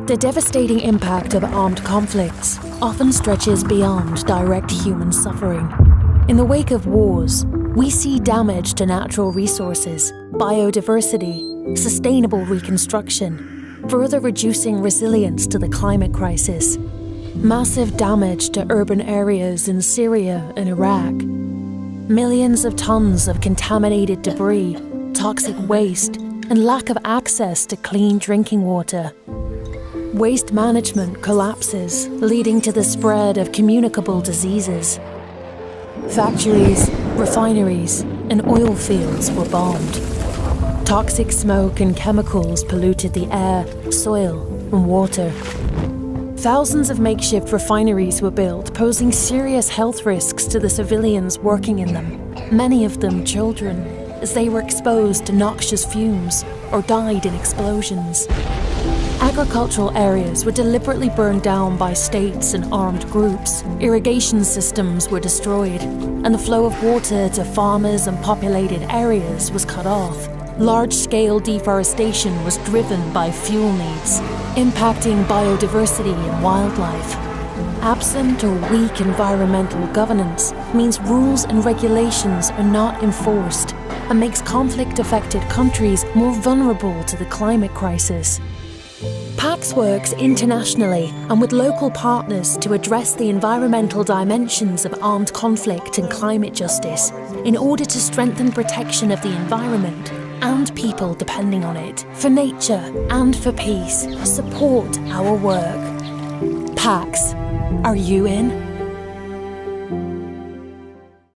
The devastating impact of armed conflicts often stretches beyond direct human suffering. In the wake of wars, we see damage to natural resources, biodiversity, sustainable reconstruction, further reducing resilience to the climate crisis. Massive damage to urban areas in Syria and Iraq. Millions of tons of contaminated debris, toxic waste, and lack of access to clean drinking water. Waste management collapses, leading to the spread of communicable diseases. Factories, refineries, and oil fields were bombed. Toxic smoke and chemicals polluted the air, soil, and water. Thousands of makeshift refineries were built, posing serious health risks to the civilians working in them, many of them children, as they were exposed to noxious fumes or died in explosions. Agricultural areas were deliberately burned down by states and armed groups. Irrigation systems were destroyed, and the flow of water to farmers and populated areas was cut off. Large-scale deforestation was driven by fuel needs, impacting biodiversity and wildlife. Absent or weak environmental governance means rules and regulations are not enforced and makes conflict-affected countries more vulnerable to the climate crisis. PAX works internationally and with local partners to address the environmental dimensions of armed conflict and climate justice in order to strengthen protection of the environment and people depending on it, for nature and for peace. Support our work. PAX, are you in?